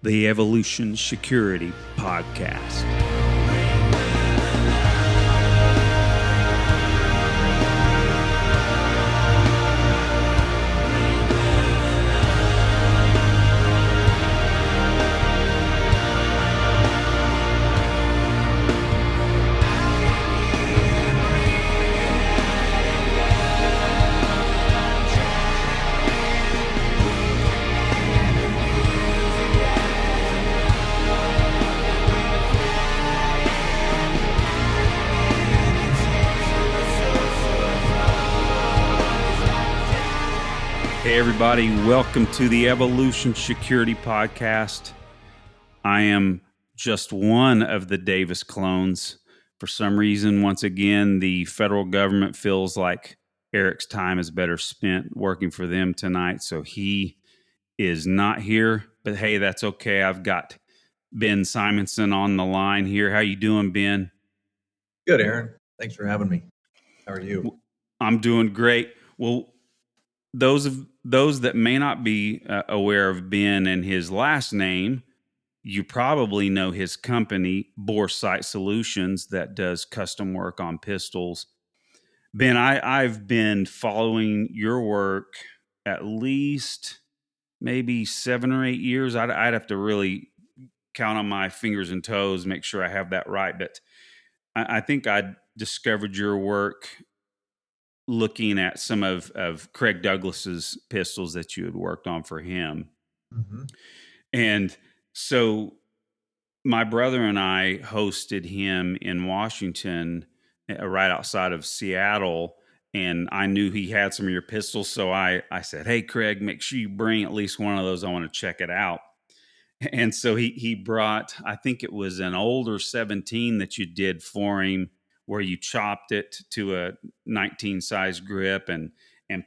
the Evolution Security Podcast. Hey everybody, welcome to the Evolution Security Podcast. I am just one of the Davis clones. For some reason, once again, the federal government feels like Eric's time is better spent working for them tonight, so he is not here. But hey, that's okay. I've got Ben Simonson on the line here. How you doing, Ben? Good, Aaron. Thanks for having me. How are you? I'm doing great. Well, those that may not be aware of Ben and his last name, you probably know his company, Boresight Solutions, that does custom work on pistols. Ben, I've been following your work at least maybe 7 or 8 years. I'd have to really count on my fingers and toes, make sure I have that right. But I think I discovered your work looking at some of Craig Douglas's pistols that you had worked on for him. Mm-hmm. And so my brother and I hosted him in Washington, right outside of Seattle. And I knew he had some of your pistols. So I said, hey, Craig, make sure you bring at least one of those. I want to check it out. And so he brought, I think it was an older 17 that you did for him, where you chopped it to a 19 size grip and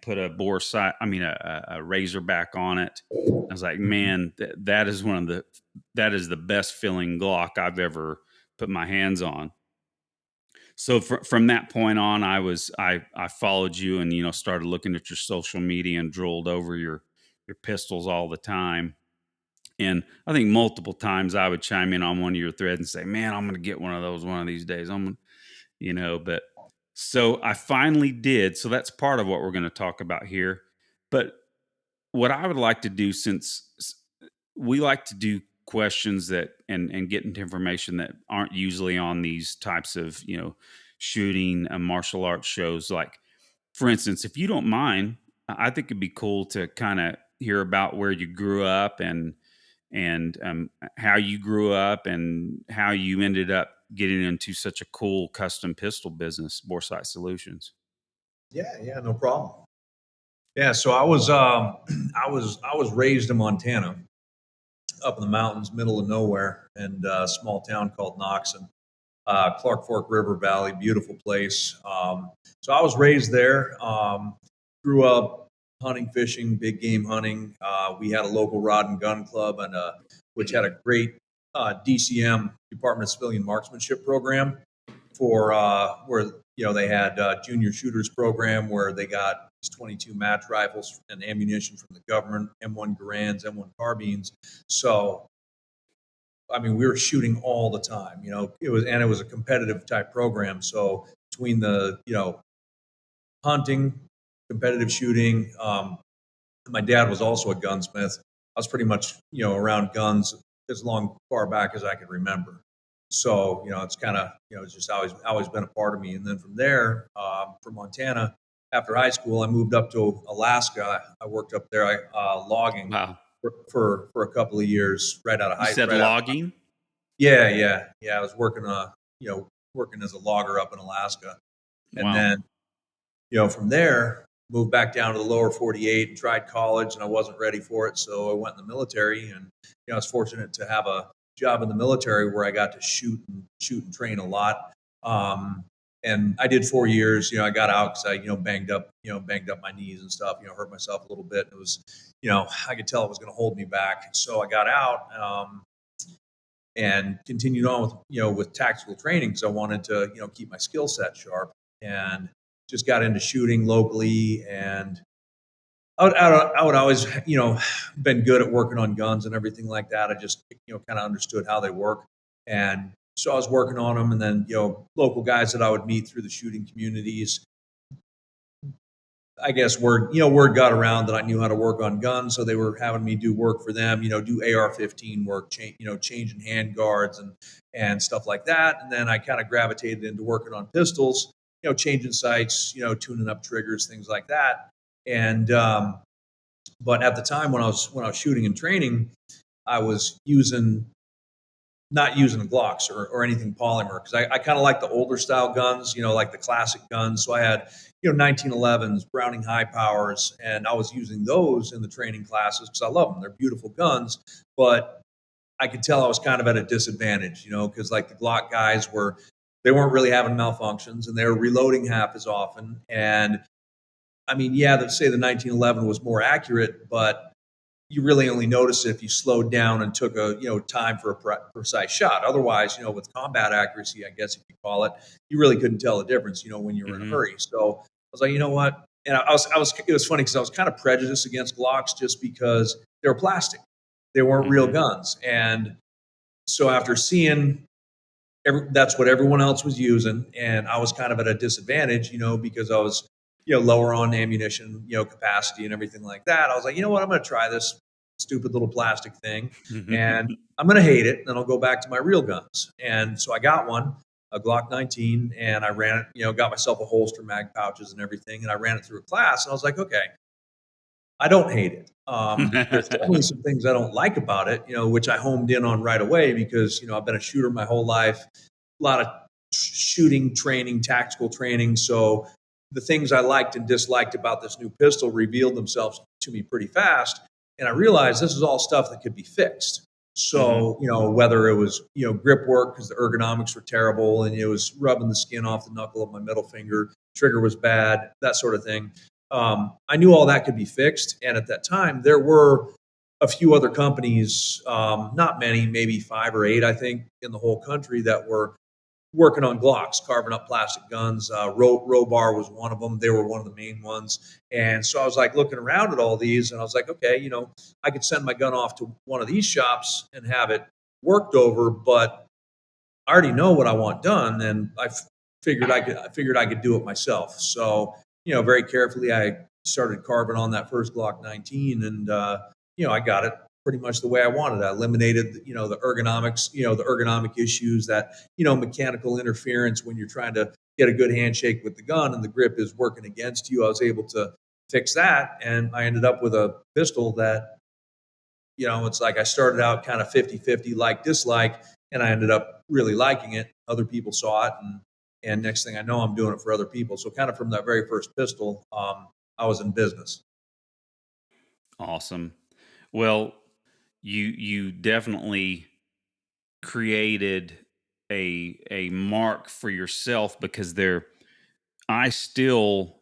put a a Razorback on it. I was like, man, that is the best feeling Glock I've ever put my hands on. So from that point on, I followed you and started looking at your social media and drooled over your pistols all the time. And I think multiple times I would chime in on one of your threads and say, man, I'm going to get one of those one of these days. But so I finally did. So that's part of what we're going to talk about here. But what I would like to do, since we like to do questions that and get into information that aren't usually on these types of, shooting and martial arts shows. Like, for instance, if you don't mind, I think it'd be cool to kind of hear about where you grew up and how you grew up and how you ended up getting into such a cool custom pistol business, Boresight Solutions. Yeah, no problem. Yeah, so I was raised in Montana, up in the mountains, middle of nowhere, and a small town called Knoxon, Clark Fork River Valley, beautiful place. So I was raised there. Grew up hunting, fishing, big game hunting. We had a local rod and gun club, and which had a great DCM, Department of Civilian Marksmanship program, for where they had junior shooters program where they got 22 match rifles and ammunition from the government, M1 Garands, M1 carbines. So I mean, we were shooting all the time. It was a competitive type program. So between the hunting, competitive shooting, my dad was also a gunsmith. I was pretty much around guns as far back as I could remember. So it's kind of it's just always been a part of me. And then from there, from Montana, after high school, I moved up to Alaska. I worked up there logging. Wow. For a couple of years, right out of high school. You said logging? Yeah. I was working working as a logger up in Alaska, and Wow. then from there moved back down to the lower 48 and tried college, and I wasn't ready for it, so I went in the military, and I was fortunate to have a job in the military where I got to shoot and train a lot. And I did 4 years. I got out because I banged up my knees and stuff. Hurt myself a little bit. It was I could tell it was going to hold me back. So I got out and continued on with tactical training because I wanted to keep my skill set sharp, and just got into shooting locally and I would always, been good at working on guns and everything like that. I just, kind of understood how they work. And so I was working on them. And then, local guys that I would meet through the shooting communities, I guess word got around that I knew how to work on guns. So they were having me do work for them, do AR-15 work, changing hand guards and stuff like that. And then I kind of gravitated into working on pistols, changing sights, tuning up triggers, things like that. And, but at the time when I was shooting and training, I was not using Glocks or anything polymer because I kind of like the older style guns, like the classic guns. So I had 1911s, Browning high powers, and I was using those in the training classes because I love them. They're beautiful guns, but I could tell I was kind of at a disadvantage, because like the Glock guys they weren't really having malfunctions and they were reloading half as often. And I mean, yeah, let's say the 1911 was more accurate, but you really only notice it if you slowed down and took a time for a precise shot. Otherwise, with combat accuracy, I guess if you call it, you really couldn't tell the difference, when you were in a Mm-hmm. hurry. So I was like, you know what? And I was it was funny because I was kind of prejudiced against Glocks just because they were plastic, they weren't real Mm-hmm. guns. And so after seeing that's what everyone else was using, and I was kind of at a disadvantage, because I was, lower on ammunition, capacity and everything like that. I was like, you know what, I'm going to try this stupid little plastic thing, and I'm going to hate it, and then I'll go back to my real guns. And so I got one, a Glock 19, and I ran it, got myself a holster, mag pouches, and everything, and I ran it through a class, and I was like, okay, I don't hate it. There's definitely some things I don't like about it, which I homed in on right away because, I've been a shooter my whole life, a lot of shooting training, tactical training. So the things I liked and disliked about this new pistol revealed themselves to me pretty fast. And I realized this is all stuff that could be fixed. Mm-hmm. So, whether it was, grip work because the ergonomics were terrible and it was rubbing the skin off the knuckle of my middle finger, trigger was bad, that sort of thing. I knew all that could be fixed. And at that time, there were a few other companies, not many, maybe 5 or 8, I think, in the whole country that were working on Glocks, carving up plastic guns. Robar was one of them. They were one of the main ones. And so I was like looking around at all these and I was like, okay, I could send my gun off to one of these shops and have it worked over, but I already know what I want done, and I figured I could do it myself. So, very carefully, I started carving on that first Glock 19, and I got it pretty much the way I wanted. I eliminated, the ergonomics, the ergonomic issues that, mechanical interference when you're trying to get a good handshake with the gun and the grip is working against you. I was able to fix that, and I ended up with a pistol that it's like I started out kind of 50-50, like dislike, and I ended up really liking it. Other people saw it, and next thing I know, I'm doing it for other people. So kind of from that very first pistol, I was in business. Awesome. Well, you definitely created a mark for yourself because I still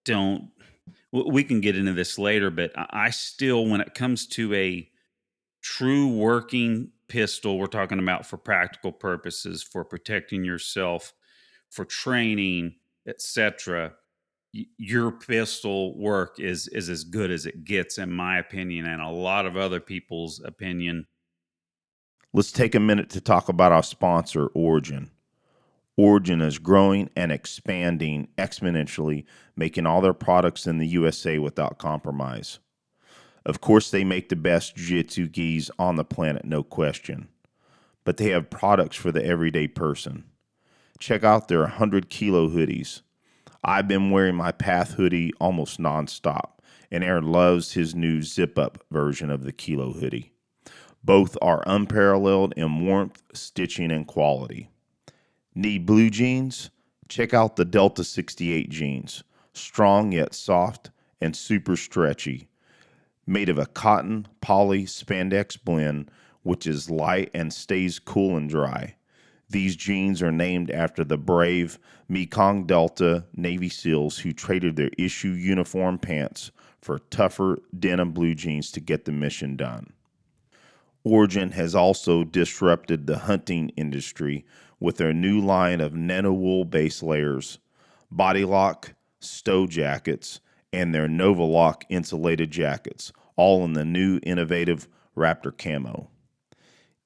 don't we can get into this later, but I still, when it comes to a true working pistol, we're talking about for practical purposes, for protecting yourself, for training, etc. Your pistol work is as good as it gets, in my opinion, and a lot of other people's opinion. Let's take a minute to talk about our sponsor, Origin. Origin is growing and expanding exponentially, making all their products in the USA without compromise. Of course, they make the best jiu-jitsu gis on the planet, no question. But they have products for the everyday person. Check out their 100-kilo hoodies. I've been wearing my Path hoodie almost nonstop, and Aaron loves his new zip-up version of the kilo hoodie. Both are unparalleled in warmth, stitching, and quality. Need blue jeans? Check out the Delta 68 jeans. Strong yet soft and super stretchy. Made of a cotton poly spandex blend, which is light and stays cool and dry. These jeans are named after the brave Mekong Delta Navy SEALs who traded their issue uniform pants for tougher denim blue jeans to get the mission done. Origin has also disrupted the hunting industry with their new line of nano wool base layers, body lock, stow jackets, and their Novalock insulated jackets, all in the new innovative Raptor camo.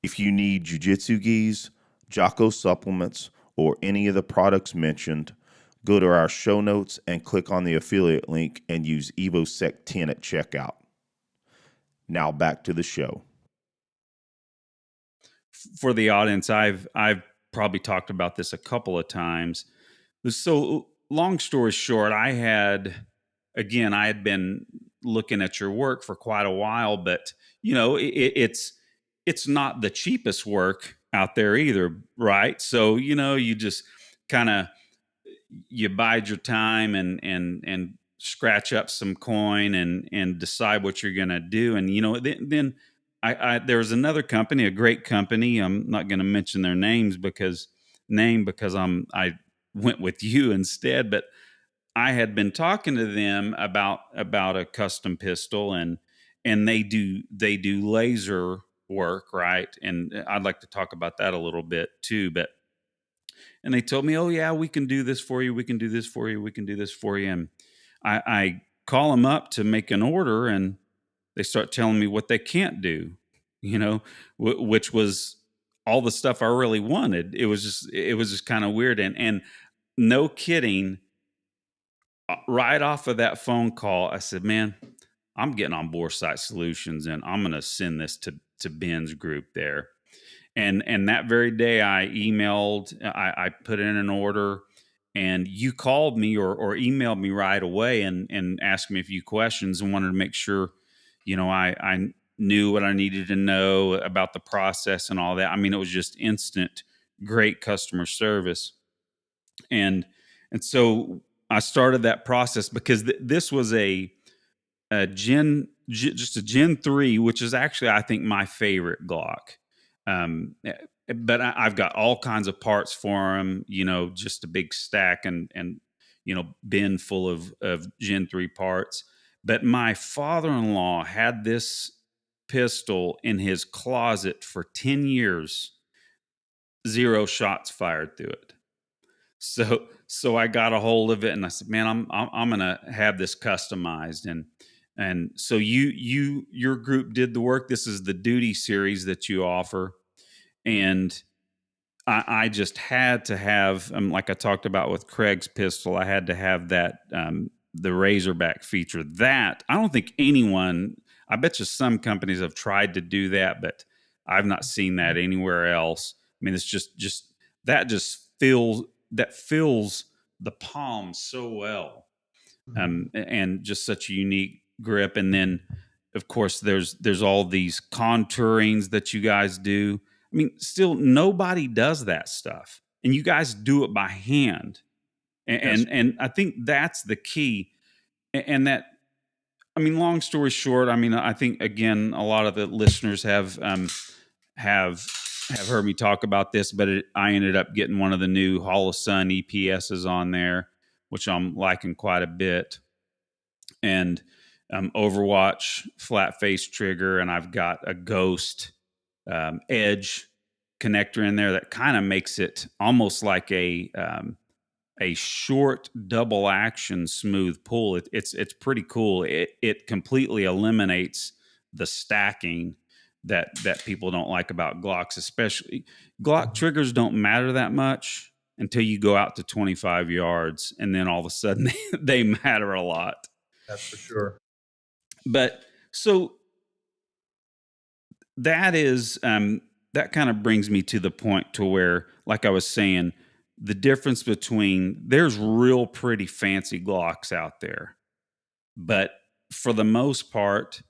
If you need jiu-jitsu gis, Jocko supplements, or any of the products mentioned, go to our show notes and click on the affiliate link and use EvoSec10 at checkout. Now back to the show. For the audience, I've probably talked about this a couple of times. So long story short, I had been looking at your work for quite a while, but it's not the cheapest work out there either, right? So you just kind of you bide your time and scratch up some coin and decide what you're going to do, and then there was another company, a great company. I'm not going to mention their names because I went with you instead, but I had been talking to them about a custom pistol, and they do laser work, right? And I'd like to talk about that a little bit too. But and they told me, oh yeah, we can do this for you, we can do this for you, we can do this for you. And I call them up to make an order, and they start telling me what they can't do, which was all the stuff I really wanted. It was just kind of weird, and no kidding. Right off of that phone call, I said, man, I'm getting on Boresight Solutions, and I'm going to send this to Ben's group there. And that very day I emailed, I put in an order, and you called me or emailed me right away and asked me a few questions and wanted to make sure, I knew what I needed to know about the process and all that. I mean, it was just instant, great customer service. And so I started that process because this was a just a Gen 3, which is actually, I think, my favorite Glock. But I've got all kinds of parts for them, just a big stack and bin full of Gen 3 parts. But my father-in-law had this pistol in his closet for 10 years, 0 shots fired through it. So I got a hold of it, and I said, man, I'm going to have this customized. And so your group did the work. This is the Duty series that you offer. And I just had to have, like I talked about with Craig's pistol, I had to have that, the Razorback feature. That, I don't think anyone, I bet you some companies have tried to do that, but I've not seen that anywhere else. I mean, it's just that just fills the palm so well, and just such a unique grip. And then, of course, there's all these contourings that you guys do. I mean, still nobody does that stuff, and you guys do it by hand. And I think that's the key. And that, I mean, long story short, I mean, I think again, a lot of the listeners have heard me talk about this, but I ended up getting one of the new Holosun EPSs on there, which I'm liking quite a bit. And Overwatch flat face trigger, and I've got a Ghost edge connector in there that kind of makes it almost like a short double action smooth pull. It's pretty cool. It completely eliminates the stacking that people don't like about Glocks, especially. Glock triggers don't matter that much until you go out to 25 yards, and then all of a sudden they matter a lot. That's for sure. But so that is that kind of brings me to the point to where, like I was saying, the difference between, there's real pretty fancy Glocks out there, but for the most part,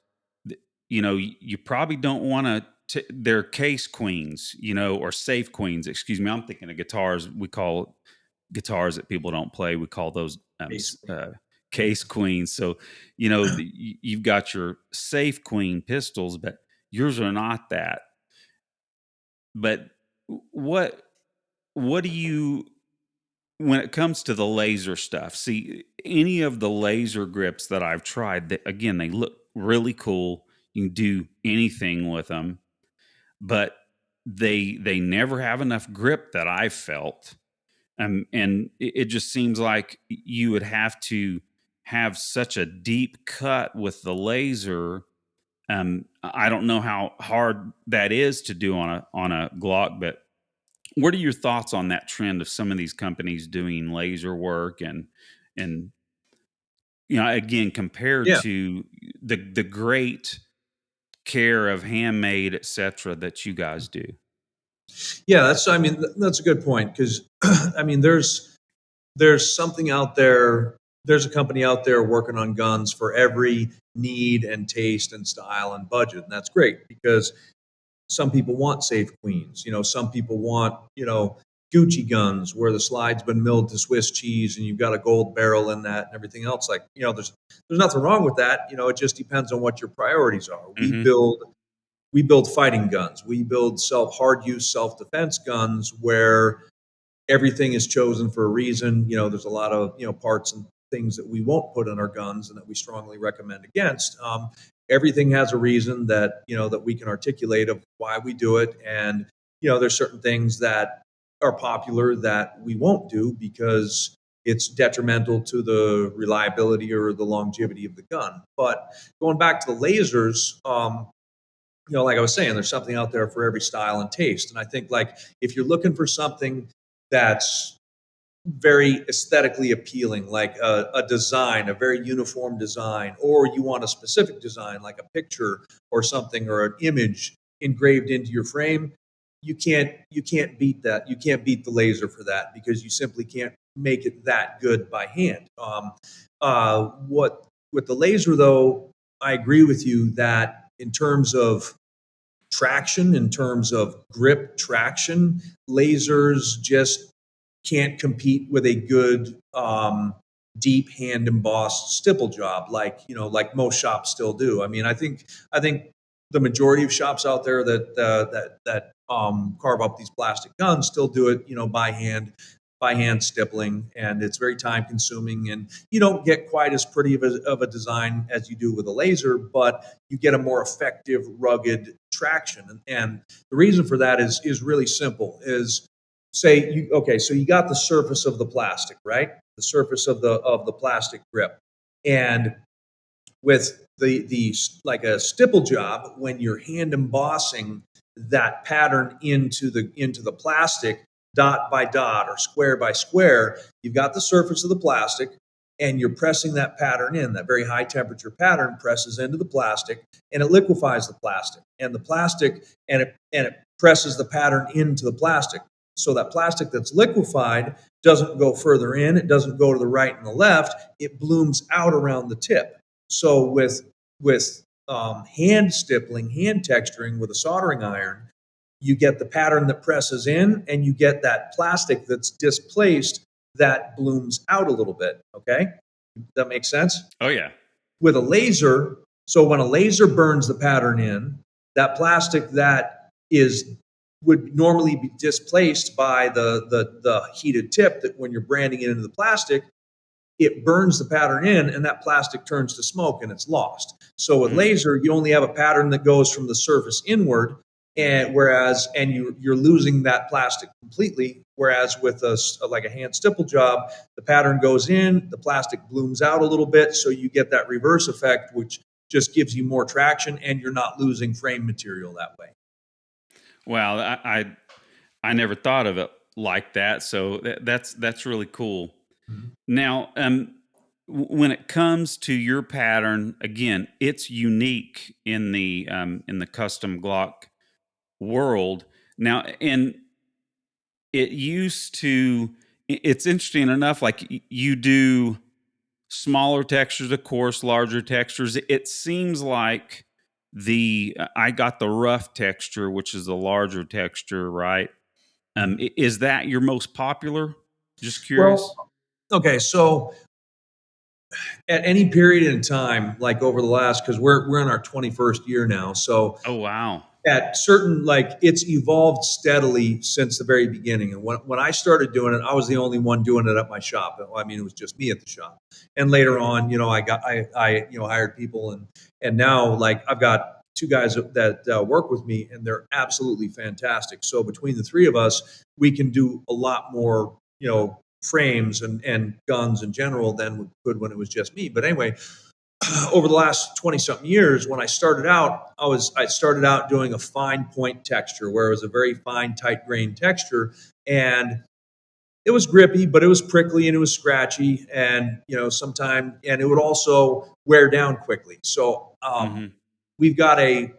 you probably don't want to, they're case queens, or safe queens, excuse me. I'm thinking of guitars. We call guitars that people don't play, we call those case queens. So, you've got your safe queen pistols, but yours are not that. But what do you, when it comes to the laser stuff, see, any of the laser grips that I've tried, that again, they look really cool. You can do anything with them, but they never have enough grip that I've felt. And it just seems like you would have to have such a deep cut with the laser. I don't know how hard that is to do on a Glock, but what are your thoughts on that trend of some of these companies doing laser work and again, compared Yeah. to the great care of handmade, et cetera, that you guys do? Yeah, that's a good point, because I mean, there's something out there. There's a company out there working on guns for every need and taste and style and budget, and that's great, because some people want safe queens. Some people want Gucci guns where the slide's been milled to Swiss cheese and you've got a gold barrel in that and everything else. Like, there's nothing wrong with that. It just depends on what your priorities are. Mm-hmm. We build fighting guns. We build hard use self defense guns where everything is chosen for a reason. There's a lot of parts and things that we won't put in our guns and that we strongly recommend against. Everything has a reason that that we can articulate of why we do it, and there's certain things that are popular that we won't do because it's detrimental to the reliability or the longevity of the gun. But going back to the lasers, like I was saying, there's something out there for every style and taste. And I think, like, if you're looking for something that's very aesthetically appealing, like a design, a very uniform design, or you want a specific design, like a picture or something, or an image engraved into your frame, you can't beat that. You can't beat the laser for that, because you simply can't make it that good by hand. What with the laser, though, I agree with you that in terms of traction, in terms of grip traction, lasers just can't compete with a good deep hand embossed stipple job, like most shops still do. I mean, I think the majority of shops out there that carve up these plastic guns still do it, by hand stippling, and it's very time consuming, and you don't get quite as pretty of a design as you do with a laser, but you get a more effective, rugged traction. And the reason for that is really simple. Is so you got the surface of the plastic, right? The surface of the plastic grip. And with the like a stipple job, when you're hand embossing that pattern into the plastic, dot by dot or square by square, you've got the surface of the plastic, and you're pressing that pattern in. That very high temperature pattern presses into the plastic, and it liquefies the plastic. And it presses the pattern into the plastic. So that plastic that's liquefied doesn't go further in, it doesn't go to the right and the left, it blooms out around the tip. So with hand stippling, hand texturing with a soldering iron, you get the pattern that presses in, and you get that plastic that's displaced that blooms out a little bit. Okay, that makes sense? Oh yeah. With a laser, so when a laser burns the pattern in, that plastic that would normally be displaced by the heated tip, that when you're branding it into the plastic, it burns the pattern in, and that plastic turns to smoke and it's lost. So with laser, you only have a pattern that goes from the surface inward, and you're losing that plastic completely. Whereas with like a hand stipple job, the pattern goes in, the plastic blooms out a little bit, so you get that reverse effect, which just gives you more traction, and you're not losing frame material that way. Wow, I never thought of it like that. So that's really cool. Mhm. Now, when it comes to your pattern, again, it's unique in the custom Glock world. Now, and it used to. It's interesting enough. Like you do smaller textures, of course, larger textures. It seems like I got the rough texture, which is the larger texture, right? Is that your most popular? Just curious. Well, okay, so at any period in time, like over the last, because we're in our 21st year now, so Oh wow. at certain, like, it's evolved steadily since the very beginning. And when I started doing it, I was the only one doing it at my shop. I mean, it was just me at the shop. And later on, I hired people, and now, like, I've got two guys that work with me, and they're absolutely fantastic. So between the three of us, we can do a lot more, frames and guns in general than we could when it was just me. But anyway, over the last 20 something years, when I started out, I started out doing a fine point texture where it was a very fine, tight grain texture. And it was grippy, but it was prickly and it was scratchy, and sometimes, and it would also wear down quickly. So we've got a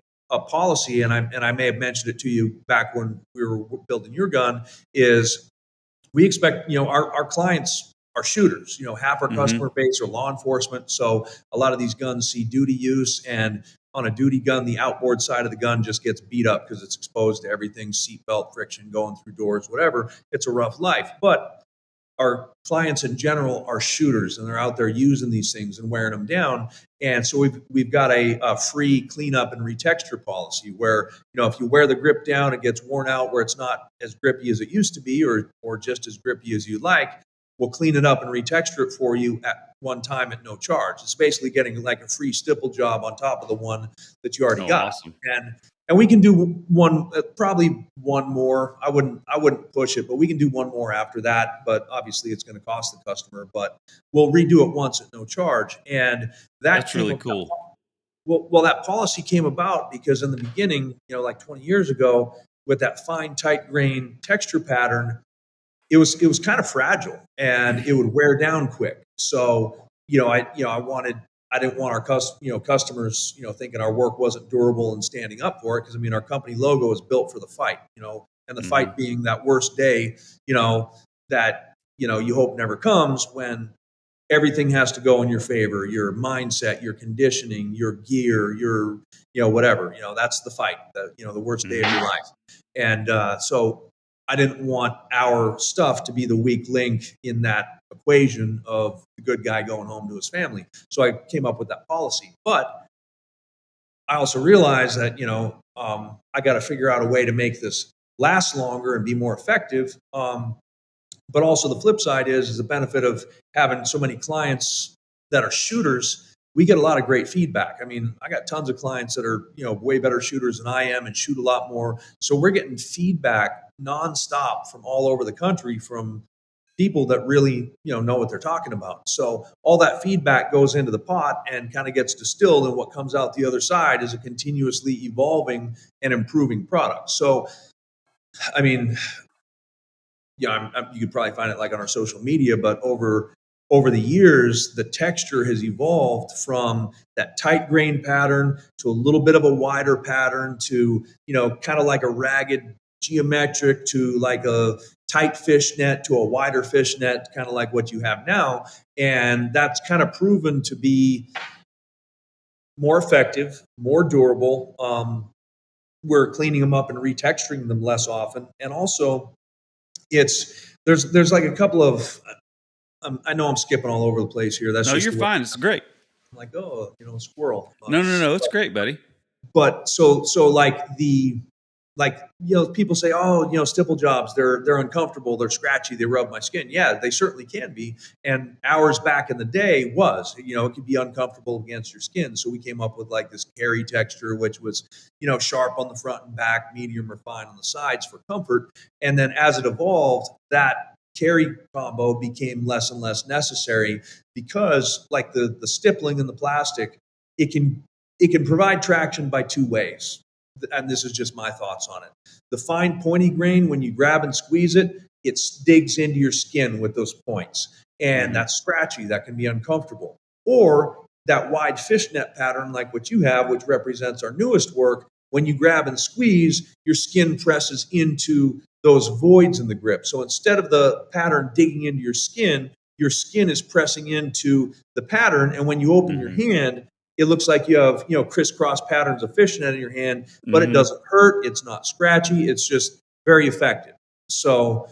policy, and I may have mentioned it to you back when we were building your gun. Is we expect our clients are shooters. Half our customer base are law enforcement, so a lot of these guns see duty use, and on a duty gun, the outboard side of the gun just gets beat up because it's exposed to everything, seatbelt friction, going through doors, whatever. It's a rough life. But our clients in general are shooters, and they're out there using these things and wearing them down. And so we've got a free cleanup and retexture policy where, if you wear the grip down, it gets worn out where it's not as grippy as it used to be, or just as grippy as you like, we'll clean it up and retexture it for you at one time at no charge. It's basically getting like a free stipple job on top of the one that you already got. Awesome. And we can do one, probably one more. I wouldn't push it, but we can do one more after that. But obviously, it's going to cost the customer. But we'll redo it once at no charge, and that's really cool. Well, that policy came about because in the beginning, like 20 years ago, with that fine, tight grain texture pattern, it was kind of fragile and it would wear down quick. So I didn't want our customers thinking our work wasn't durable and standing up for it, because our company logo is built for the fight, and the fight being that worst day, that you hope never comes, when everything has to go in your favor, your mindset, your conditioning, your gear, your whatever, that's the fight, the worst day of your life. And so I didn't want our stuff to be the weak link in that equation of the good guy going home to his family. So I came up with that policy. But I also realized that, I got to figure out a way to make this last longer and be more effective. But also the flip side is the benefit of having so many clients that are shooters. We get a lot of great feedback. I got tons of clients that are, way better shooters than I am and shoot a lot more. So we're getting feedback nonstop from all over the country from people that really, know what they're talking about. So all that feedback goes into the pot and kind of gets distilled, and what comes out the other side is a continuously evolving and improving product. So, you could probably find it like on our social media, but over the years, the texture has evolved from that tight grain pattern to a little bit of a wider pattern to, kind of like a ragged geometric to like a tight fishnet to a wider fishnet, kind of like what you have now. And that's kind of proven to be more effective, more durable. We're cleaning them up and retexturing them less often. And also there's like a couple of, I know I'm skipping all over the place here. That's you're fine. It's great. I'm like, squirrel. No. It's great, buddy. But so people say, stipple jobs, they're uncomfortable, they're scratchy, they rub my skin. Yeah, they certainly can be. And ours back in the day was, it could be uncomfortable against your skin. So we came up with like this carry texture, which was, sharp on the front and back, medium or fine on the sides for comfort. And then as it evolved, that carry combo became less and less necessary, because like the stippling in the plastic, it can provide traction by two ways. And this is just my thoughts on it. The fine pointy grain, when you grab and squeeze it, it digs into your skin with those points. And that's scratchy. That can be uncomfortable. Or that wide fishnet pattern like what you have, which represents our newest work, when you grab and squeeze, your skin presses into those voids in the grip. So instead of the pattern digging into your skin is pressing into the pattern. And when you open your hand, it looks like you have, crisscross patterns of fishnet in your hand, but it doesn't hurt. It's not scratchy. It's just very effective. So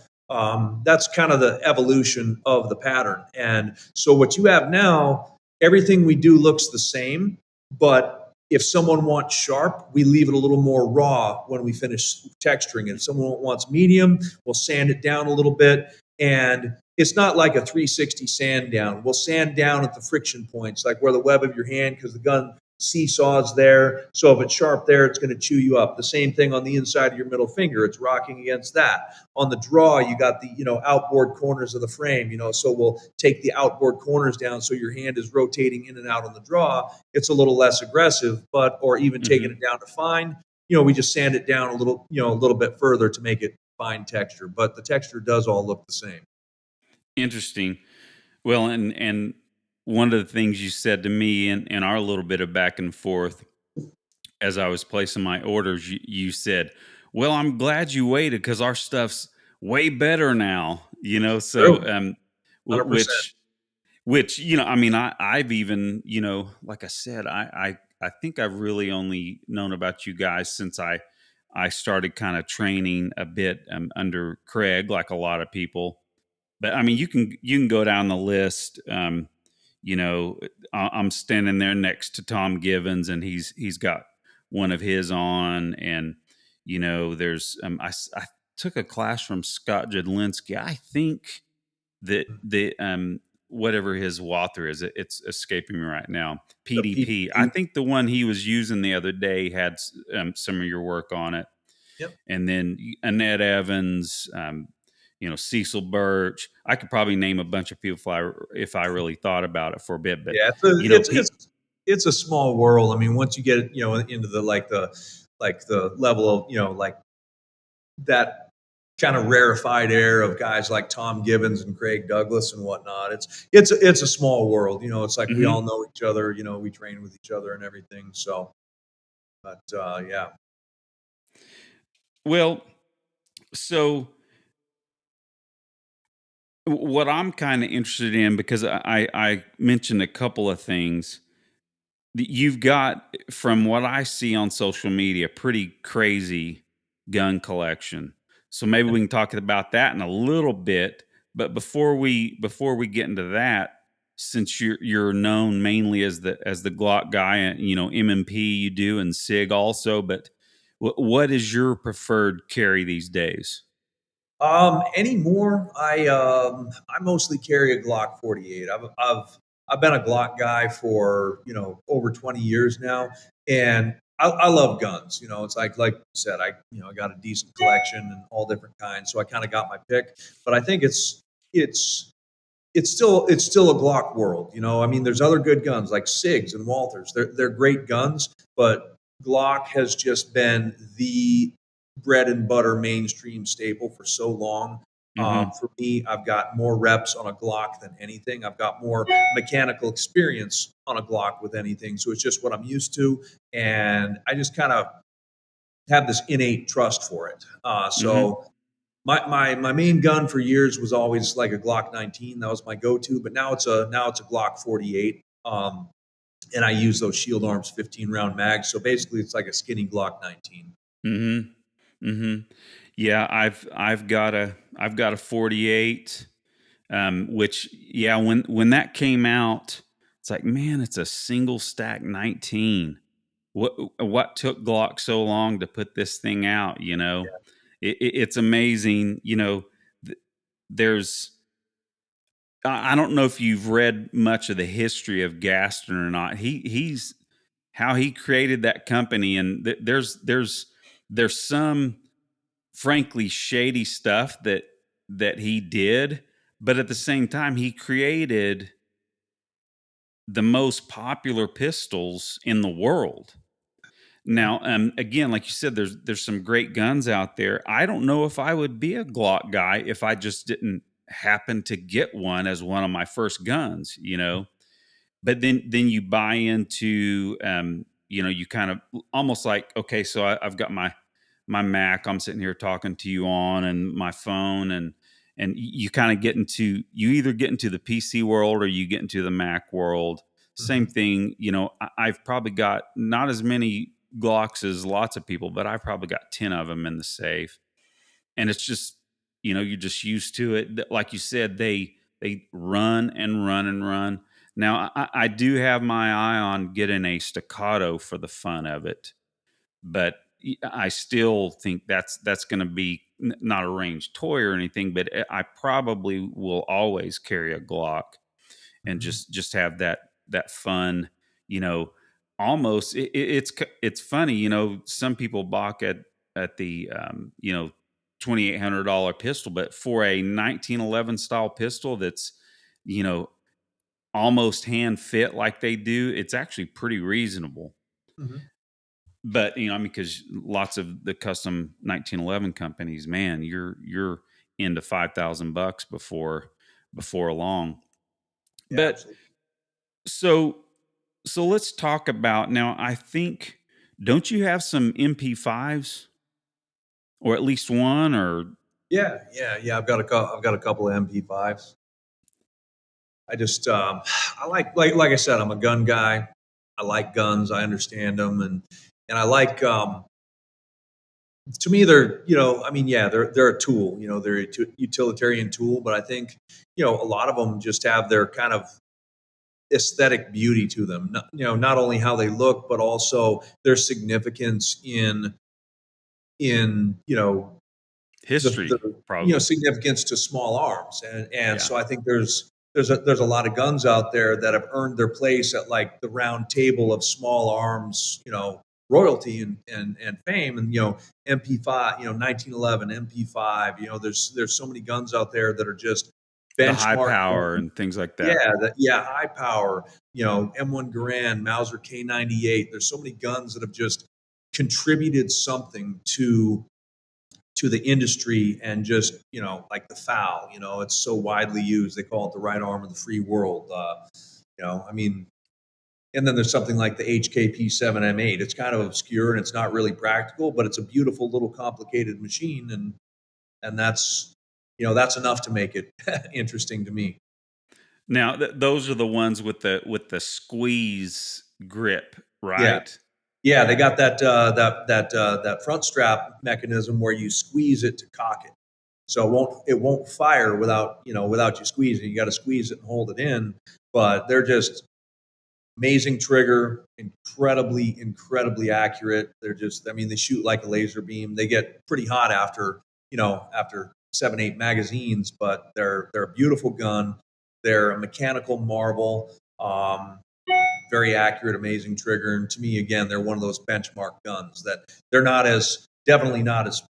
that's kind of the evolution of the pattern. And so what you have now, everything we do looks the same, but if someone wants sharp, we leave it a little more raw when we finish texturing it. If someone wants medium, we'll sand it down a little bit. And it's not like a 360 sand down. We'll sand down at the friction points, like where the web of your hand, because the gun seesaws there. So if it's sharp there, it's going to chew you up. The same thing on the inside of your middle finger. It's rocking against that. On the draw, you got the, outboard corners of the frame, so we'll take the outboard corners down so your hand is rotating in and out on the draw. It's a little less aggressive, or even taking it down to fine, we just sand it down a little bit further to make it fine texture, but the texture does all look the same. Interesting. Well, and one of the things you said to me in our little bit of back and forth as I was placing my orders, you said, "Well, I'm glad you waited because our stuff's way better now." So True. 100%. which I mean, I've even like I said, I think I've really only known about you guys since I started kind of training a bit under Craig, like a lot of people. But I mean, you can go down the list. I'm standing there next to Tom Givens, and he's got one of his on, and there's I took a class from Scott Jadlinski. I think that the whatever his Walther is, it's escaping me right now. The PDP. I PPP. think the one he was using the other day had some of your work on it, Yep. and then Annette Evans. Cecil Birch. I could probably name a bunch of people if I really thought about it for a bit. But Yeah, you know, it's a small world. I mean, once you get into the level of like that kind of rarefied air of guys like Tom Givens and Craig Douglas and whatnot, it's a small world. It's like we all mhm. know each other. We train with each other and everything. So, but yeah. Well, so what I'm kind of interested in, because I mentioned a couple of things. You've got, from what I see on social media, pretty crazy gun collection. So maybe we can talk about that in a little bit. But before we get into that, since you're known mainly as the Glock guy, and M&P you do, and Sig also. But what is your preferred carry these days? Anymore, I mostly carry a Glock 48. I've been a Glock guy for over 20 years now, and I love guns. It's like you said, I got a decent collection and all different kinds, so I kind of got my pick. But I think it's it's still a Glock world. I mean, there's other good guns like Sigs and Walthers. They're great guns, but Glock has just been the bread and butter mainstream staple for so long. Hmm. For me, I've got more reps on a Glock than anything. I've got more mechanical experience on a Glock with anything. So it's just what I'm used to, and I just kind of have this innate trust for it. Hmm. So my main gun for years was always like a Glock 19. That was my go-to, but now it's a Glock 48. And I use those Shield Arms 15 round mags. So basically, it's like a skinny Glock 19. Hmm. Hmm. Yeah, I've got a 48. Which, yeah, when that came out, it's like, man, it's a single stack 19. What took Glock so long to put this thing out? It's amazing. Th- there's I don't know if you've read much of the history of Gaston or not. He's how he created that company, and there's some frankly shady stuff that he did, but at the same time he created the most popular pistols in the world. Yeah. Now, again, like you said, there's some great guns out there. I don't know if I would be a Glock guy if I just didn't happen to get one as one of my first guns. But then you buy into you kind of almost like, okay, so I've got my Mac I'm sitting here talking to you on, and my phone, and you kind of you either get into the PC world or you get into the Mac world. Same Mhm. thing. I've probably got not as many Glocks as lots of people, but I've probably got 10 of them in the safe. And it's just, you're just used to it. Like you said, they run and run and run. Now I do have my eye on getting a staccato for the fun of it, but I still think that's going to be not a range toy or anything. But I probably will always carry a Glock and Mhm. just have that fun, you know, almost it's funny, you know, some people balk at the you know, $2,800 pistol, but for a 1911 style pistol that's, you know, almost hand fit like they do, it's actually pretty reasonable. Mhm. But you know, I mean, because lots of the custom 1911 companies, man, you're into $5,000 before long. Yeah, But absolutely. so so let's talk about now. I think, don't you have some MP5s, or at least one? Or Yeah. I've got a couple of MP5s. I just I like I said, I'm a gun guy. I like guns. I understand them, and I like to me they're, you know, I mean, yeah, they're a tool. You know, they're a utilitarian tool, but I think, you know, a lot of them just have their kind of aesthetic beauty to them. Not, you know, not only how they look, but also their significance in you know history, the you know probably. significance to small arms, and Yeah. so I think there's a lot of guns out there that have earned their place at like the round table of small arms, you know, royalty and fame. And you know, MP5, you know, 1911 MP5, you know, there's so many guns out there that are just The high benchmark power guns. and things like that. Yeah, high power, you know, M1 Garand, Mauser K98. There's so many guns that have just contributed something to the industry, and just, you know, like the FAL, you know, it's so widely used. They call it the right arm of the free world. You know, I mean, and then there's something like the HKP7M8. It's kind of obscure and it's not really practical, but it's a beautiful little complicated machine, and that's, you know, that's enough to make it interesting to me. Now, those are the ones with the squeeze grip, Yeah. right? Yeah, they got that front strap mechanism where you squeeze it to cock it, so it won't fire without, you know, without you squeezing. You got to squeeze it and hold it in. But they're just amazing trigger, incredibly accurate. They're just, I mean, they shoot like a laser beam. They get pretty hot after, you know, after 7 8 magazines, but they're a beautiful gun. They're a mechanical marvel. Very accurate, amazing trigger. And to me, again, they're one of those benchmark guns that they're not as, definitely not as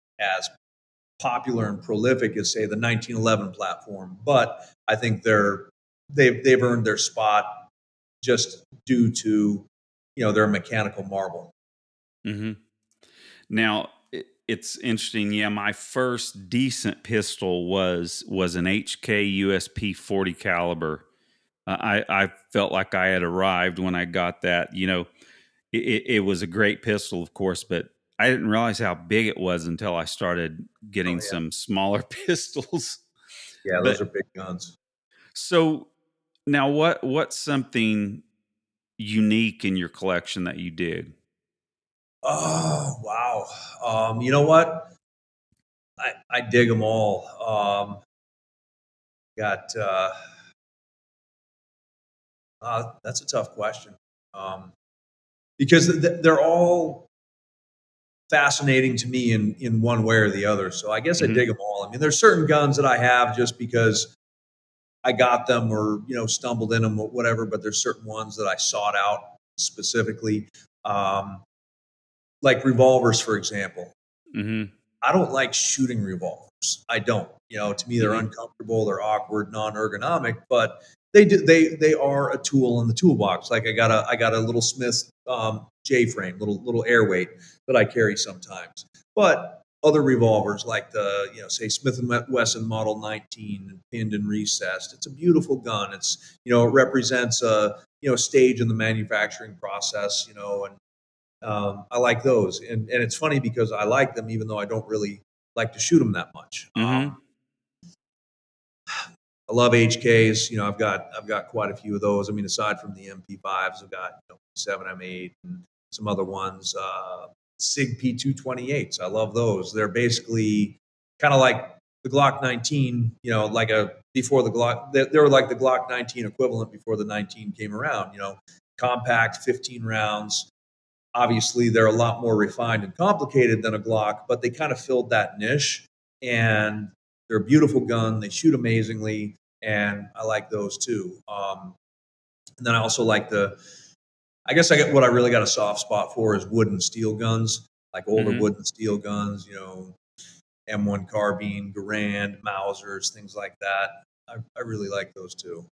popular and prolific as, say, the 1911 platform, but I think they've earned their spot just due to, you know, their mechanical marvel. Hmm. Now, it's interesting. Yeah, my first decent pistol was an HK USP 40 caliber. I felt like I had arrived when I got that. You know, it was a great pistol, of course, but I didn't realize how big it was until I started Oh getting yeah, some smaller pistols. yeah, those But are big guns. so now, what's something unique in your collection that you dig? Oh wow, you know what? I dig them all. Got That's a tough question, um, because they're all fascinating to me in one way or the other. So I guess I Hmm. dig them all. I mean, there's certain guns that I have just because I got them, or, you know, stumbled in them or whatever. But there's certain ones that I sought out specifically, um, like revolvers, for example. Hmm. I don't like shooting revolvers. I don't. You know, to me, they're Hmm. uncomfortable, they're awkward, non-ergonomic, but they are a tool in the toolbox. Like I got a little Smith J frame, little air weight that I carry sometimes. But other revolvers, like the, you know, say Smith and Wesson Model 19, pinned and recessed. It's a beautiful gun. It's, you know, it represents a, you know, stage in the manufacturing process. You know, and I like those, and it's funny because I like them even though I don't really like to shoot them that much. Hmm. I love HKs. You know, I've got quite a few of those. I mean, aside from the MP5s, I've got, you know, 7M8 and some other ones. Sig P228s. I love those. They're basically kind of like the Glock 19. You know, like a before the Glock. They were like the Glock 19 equivalent before the 19 came around. You know, compact, 15 rounds. Obviously, they're a lot more refined and complicated than a Glock, but they kind of filled that niche. And they're a beautiful gun. They shoot amazingly, and I like those too. And then I also like I guess what I really got a soft spot for is wood and steel guns, like older Mm-hmm. wood and steel guns, M1 carbine, Garand, Mausers, things like that. I really like those too.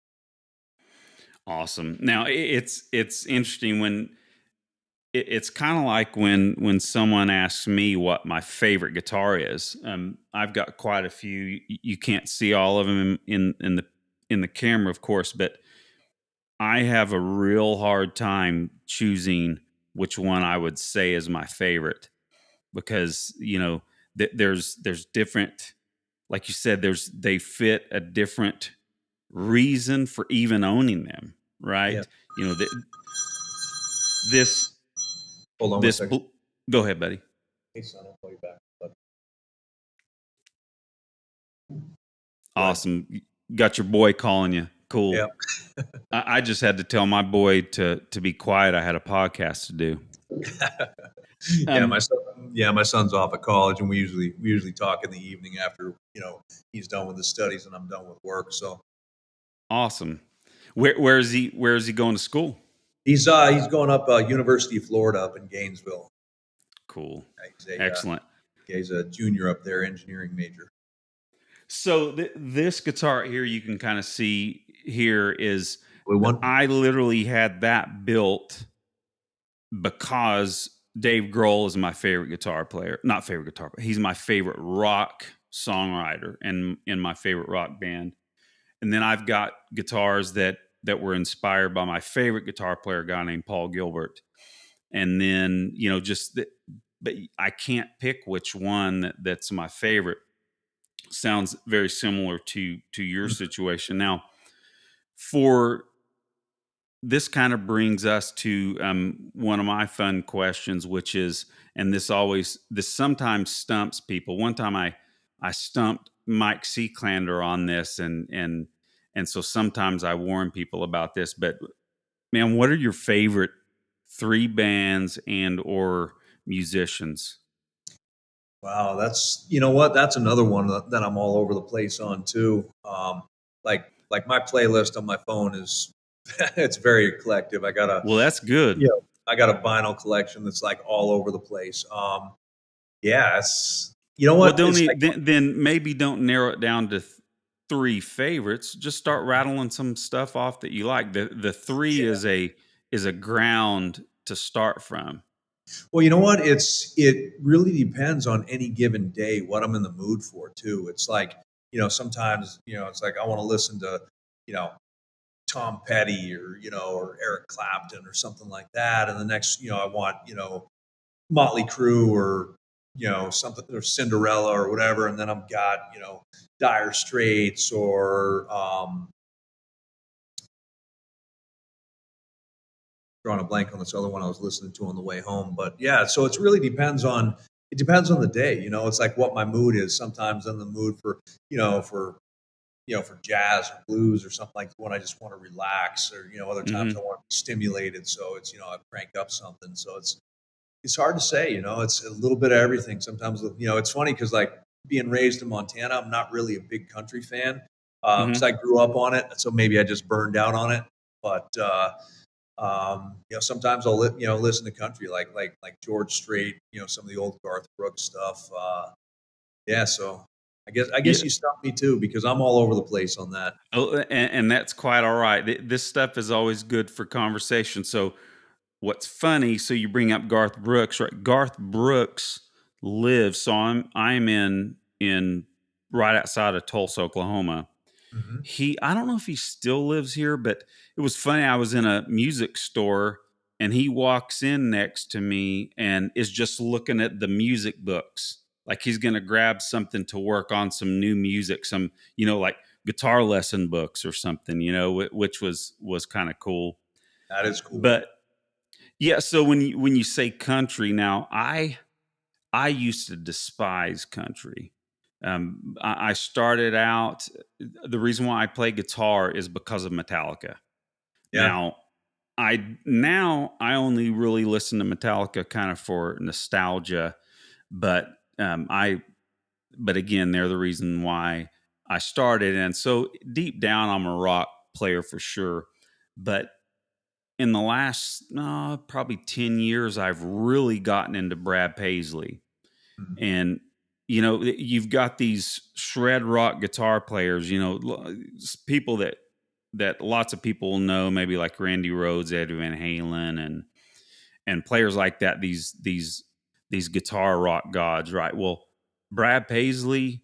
Awesome. Now it's interesting when it's kind of like when someone asks me what my favorite guitar is. I've got quite a few. You can't see all of them in the camera, of course, but I have a real hard time choosing which one I would say is my favorite because there's different, like you said, they fit a different reason for even owning them, Yeah. right? You know, this Hold on one this second. go ahead, buddy. Hey, son, I'll call you back. Go ahead. Awesome. Got your boy calling you. Cool. Yeah. I just had to tell my boy to be quiet. I had a podcast to do. Yeah, Um, my son's off at college, and we usually talk in the evening after he's done with his studies and I'm done with work. So awesome. Where is he? Where is he going to school? he's going up University of Florida up in Gainesville. Cool. He's Excellent. he's a junior up there, engineering major. So this guitar here, you can kind of see here is Blue one. I literally had that built because Dave Grohl is my favorite guitar player. Not favorite guitar player. He's my favorite rock songwriter and in my favorite rock band. And then I've got guitars that were inspired by my favorite guitar player, a guy named Paul Gilbert. And then, but I can't pick which one that's my favorite. Sounds very similar to your situation. Now, for this kind of brings us to one of my fun questions, which is, and this sometimes stumps people. One time I stumped Mike Seaclander on this, and so sometimes I warn people about this. But man, what are your favorite 3 bands and or musicians? Wow, that's another one that I'm all over the place on too. Like my playlist on my phone is it's very eclectic. Well, that's good. I got a vinyl collection that's like all over the place. Yeah, it's you know Well, what it's like. then maybe don't narrow it down to 3 favorites. Just start rattling some stuff off that you like. The 3 Yeah. is a ground to start from. Well, you know what? It really depends on any given day what I'm in the mood for too. It's like sometimes it's like I want to listen to you know Tom Petty or Eric Clapton or something like that, and the next I want Motley Crue or something or Cinderella or whatever, and then I've got Dire Straits or drawing a blank on this other one I was listening to on the way home. But yeah, so it depends on the day. It's like what my mood is. Sometimes I'm in the mood for for jazz or blues or something like when I just want to relax, or other times I want to be stimulated. So it's I crank up something. So it's hard to say. It's a little bit of everything. Sometimes it's funny because like being raised in Montana, I'm not really a big country fan because I grew up on it, so maybe I just burned out on it. But sometimes I'll listen to country like George Strait, some of the old Garth Brooks stuff. Yeah, so I guess you stumped me too because I'm all over the place on that. Oh, and that's quite all right. This stuff is always good for conversation. So what's funny, so you bring up Garth Brooks, right? Garth Brooks lives, so I'm in right outside of Tulsa, Oklahoma. Mm-hmm. I don't know if he still lives here, but it was funny. I was in a music store and he walks in next to me and is just looking at the music books. Like he's going to grab something to work on some new music, some, like guitar lesson books or something, which was kind of cool. That is cool. But yeah, so when you say country, now I used to despise country. I started out. The reason why I play guitar is because of Metallica. Yeah. Now I only really listen to Metallica kind of for nostalgia, but but again, they're the reason why I started. And so deep down, I'm a rock player for sure. But in the last probably 10 years, I've really gotten into Brad Paisley. Mhm. And, you've got these shred rock guitar players, people that lots of people will know, maybe like Randy Rhoads, Eddie Van Halen, and players like that, these guitar rock gods, right? Well, Brad Paisley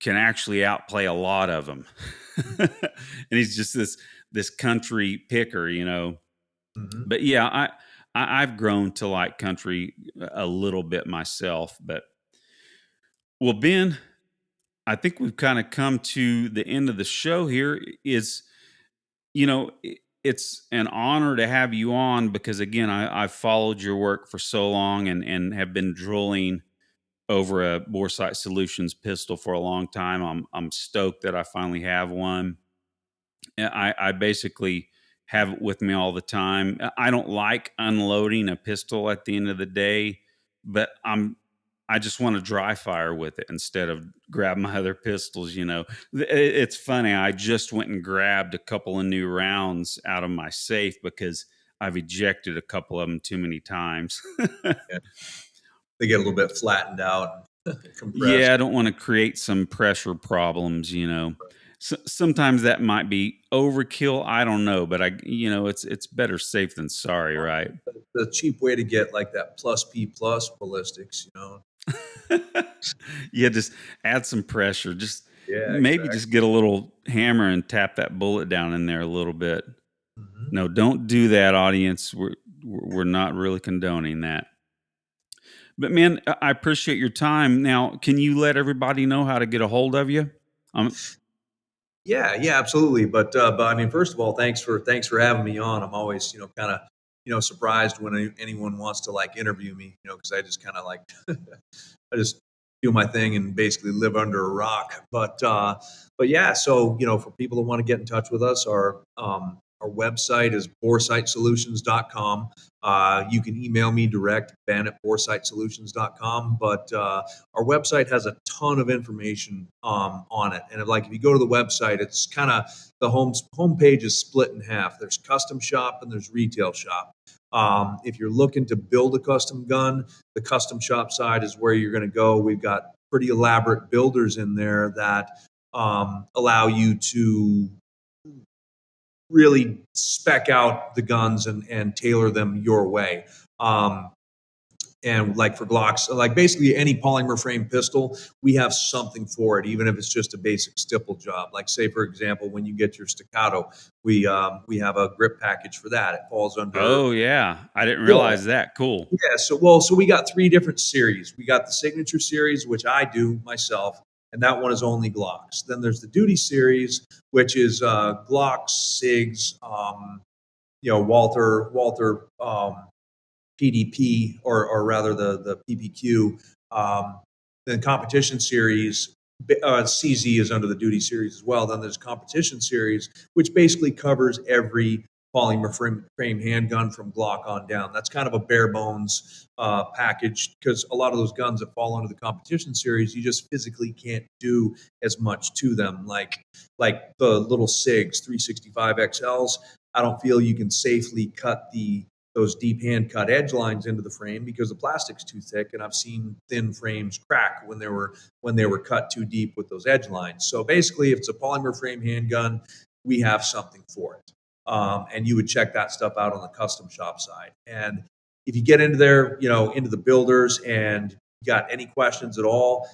can actually outplay a lot of them. And he's just this country picker, Mhm. But yeah, I've grown to like country a little bit myself. But well, Ben, I think we've kind of come to the end of the show here. It's an honor to have you on because again, I've followed your work for so long and have been drooling over a Boresight Solutions pistol for a long time. I'm stoked that I finally have one. I basically have it with me all the time. I don't like unloading a pistol at the end of the day, but I just want to dry fire with it instead of grab my other pistols. It's funny. I just went and grabbed a couple of new rounds out of my safe because I've ejected a couple of them too many times. Yeah. They get a little bit flattened out, compressed. Yeah, I don't want to create some pressure problems. Sometimes that might be overkill. I don't know, but it's better safe than sorry, right? The cheap way to get like that plus P plus ballistics, Yeah, just add some pressure. Just Yeah, maybe exactly. just get a little hammer and tap that bullet down in there a little bit. Mhm. No, don't do that, audience. We're not really condoning that. But man, I appreciate your time. Now, can you let everybody know how to get a hold of you? Yeah, yeah, absolutely. But I mean, first of all, thanks for having me on. I'm always, kind of, surprised when anyone wants to like interview me, because I just kind of like, I just do my thing and basically live under a rock. But yeah, so for people that want to get in touch with us, our website is boresightsolutions.com. You can email me direct, Ben at boresightsolutions.com. But our website has a ton of information on it. And if you go to the website, it's kind of the homepage is split in half. There's custom shop and there's retail shop. If you're looking to build a custom gun, the custom shop side is where you're going to go. We've got pretty elaborate builders in there that allow you to really spec out the guns and tailor them your way. And like for Glocks, like basically any polymer frame pistol, we have something for it, even if it's just a basic stipple job. Like say, for example, when you get your staccato, we have a grip package for that. It falls under. Oh yeah, I didn't Yeah. realize that. Cool. Yeah, so we got three different series. We got the signature series, which I do myself, and that one is only Glocks. Then there's the duty series, which is Glocks, Sigs, Walter PDP, or rather the PPQ. Then competition series, CZ is under the duty series as well. Then there's competition series, which basically covers every polymer frame handgun from Glock on down. That's kind of a bare bones package because a lot of those guns that fall under the competition series, you just physically can't do as much to them. Like the little SIGs 365 XLs, I don't feel you can safely cut those deep hand cut edge lines into the frame because the plastic's too thick, and I've seen thin frames crack when they were cut too deep with those edge lines. So basically, if it's a polymer frame handgun, we have something for it, and you would check that stuff out on the custom shop side. And if you get into there, into the builders, and you got any questions at all,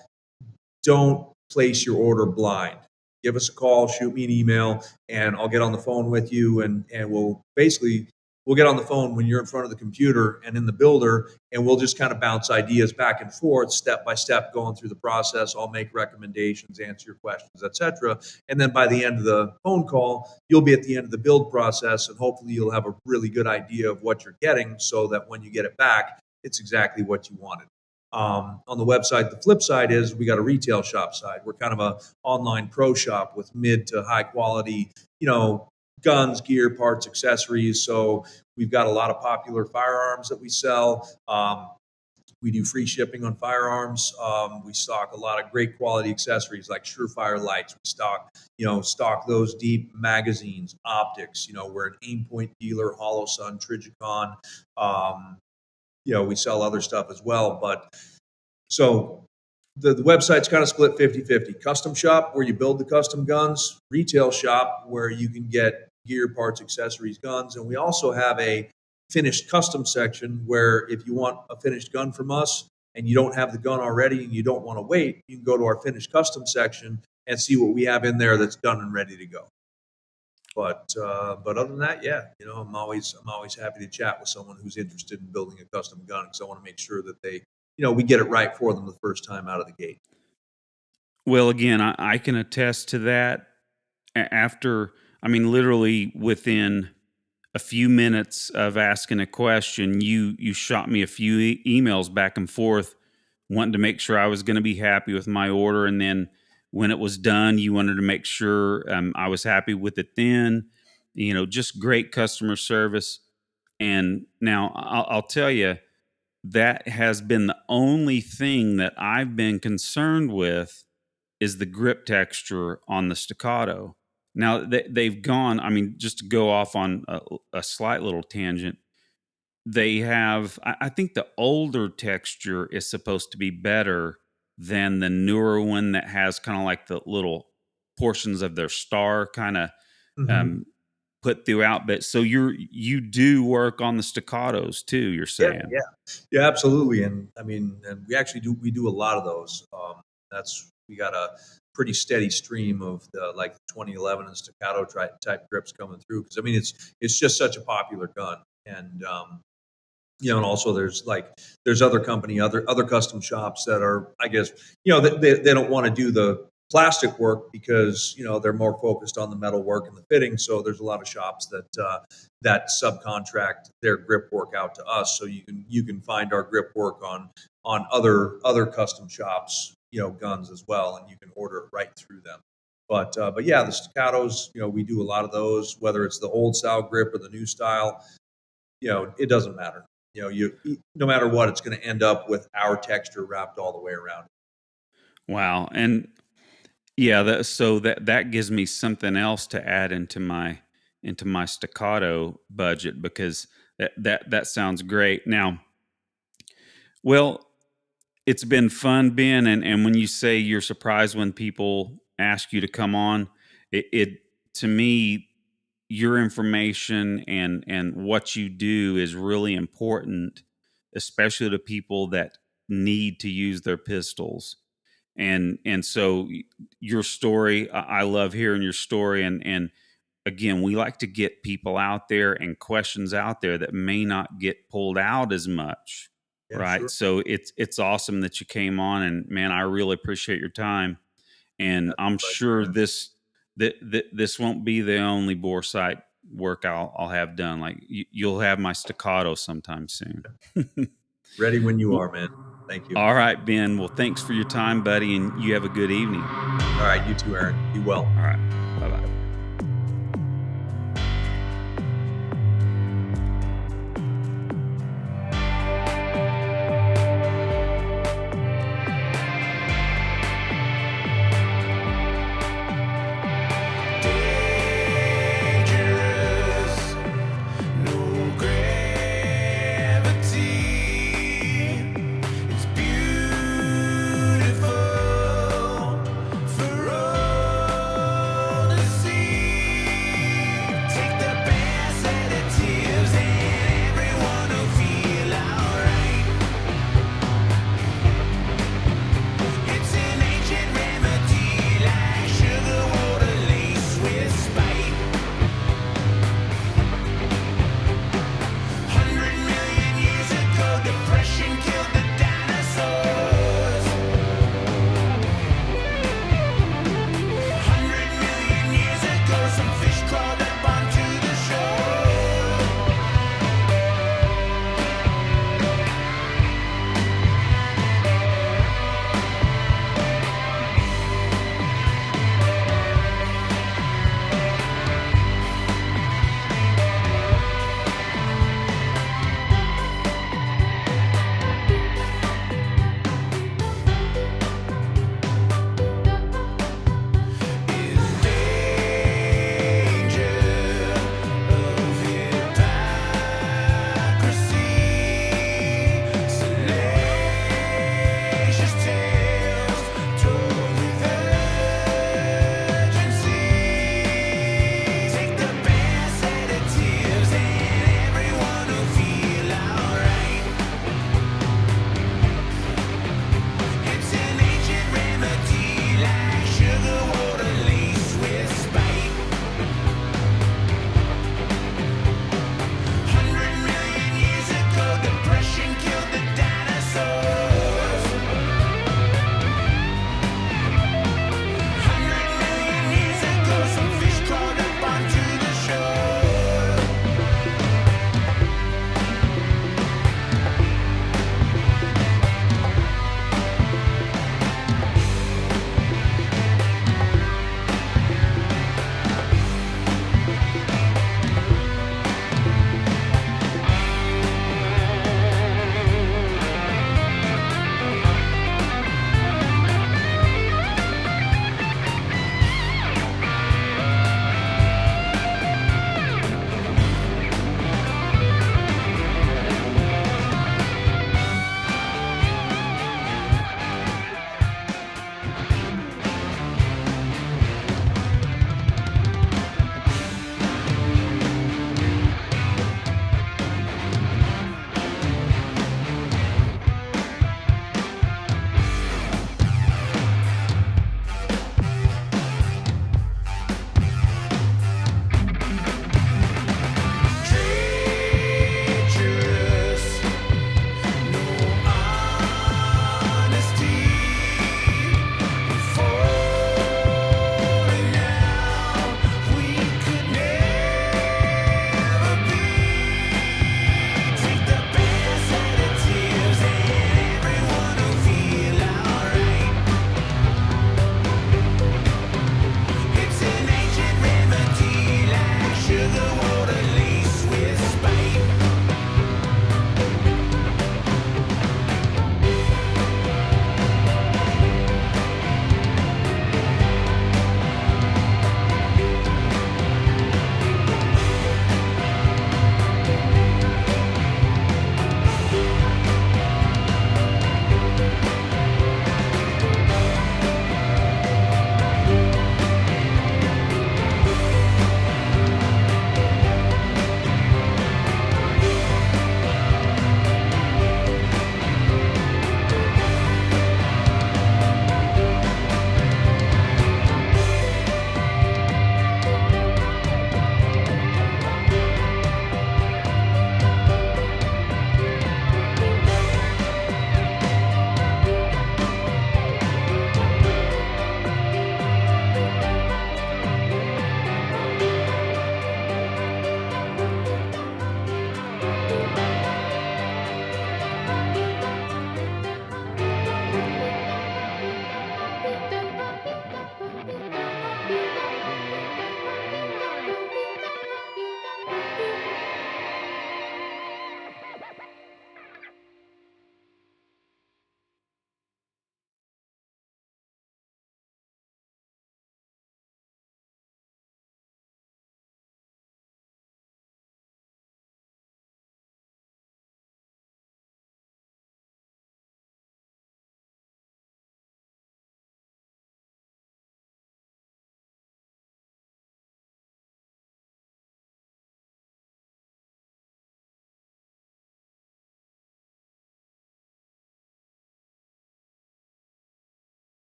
don't place your order blind. Give us a call, shoot me an email, and I'll get on the phone with you, and we'll get on the phone when you're in front of the computer and in the builder, and we'll just kind of bounce ideas back and forth, step by step, going through the process. I'll make recommendations, answer your questions, etc. And then by the end of the phone call, you'll be at the end of the build process, and hopefully you'll have a really good idea of what you're getting so that when you get it back, it's exactly what you wanted. On the website, the flip side is we got a retail shop side. We're kind of a online pro shop with mid to high quality, guns, gear, parts, accessories. So we've got a lot of popular firearms that we sell. We do free shipping on firearms. We stock a lot of great quality accessories like Surefire lights. We stock those deep magazines, optics. We're an aim point dealer, Hollow Sun, Trigicon. We sell other stuff as well. But so the website's kind of split 50-50. Custom shop, where you build the custom guns. Retail shop, where you can get gear, parts, accessories, guns. And we also have a finished custom section where if you want a finished gun from us and you don't have the gun already and you don't want to wait, you can go to our finished custom section and see what we have in there that's done and ready to go. But other than that, yeah, I'm always happy to chat with someone who's interested in building a custom gun, because I want to make sure that they, we get it right for them the first time out of the gate. Well, again, I can attest to that. After, literally within a few minutes of asking a question, you shot me a few emails back and forth, wanting to make sure I was going to be happy with my order, and then when it was done, you wanted to make sure I was happy with it. Then, just great customer service. And now I'll tell you, that has been the only thing that I've been concerned with, is the grip texture on the staccato. Now they've gone, just to go off on a slight little tangent, they have, I think the older texture is supposed to be better than the newer one that has kind of like the little portions of their star kind of put throughout. But so you do work on the staccatos too, you're saying? Yeah, absolutely. And we actually do a lot of those. We got a pretty steady stream of the 2011 and staccato type grips coming through, because it's just such a popular gun. And and also there's other custom shops that are, I guess, they don't want to do the plastic work because they're more focused on the metal work and the fitting. So there's a lot of shops that subcontract their grip work out to us. So you can find our grip work on other custom shops, guns as well, and you can order it right through them. But yeah, the staccatos, we do a lot of those, whether it's the old style grip or the new style. It doesn't matter. No matter what, it's going to end up with our texture wrapped all the way around. Wow. And yeah, that gives me something else to add into my staccato budget, because that sounds great. Now, well, it's been fun, Ben, and when you say you're surprised when people ask you to come on, it to me, your information and what you do is really important, especially to people that need to use their pistols. And so your story, I love hearing your story. And again, we like to get people out there and questions out there that may not get pulled out as much. Yeah, right. sure. So it's awesome that you came on, and man, I really appreciate your time. And I'm sure this won't be the only Boresight work I'll have done. Like you'll have my staccato sometime soon. Ready when you are, man. Thank you. All right, Ben. Well, thanks for your time, buddy, and you have a good evening. All right, you too, Aaron. Be well. All right. Bye-bye.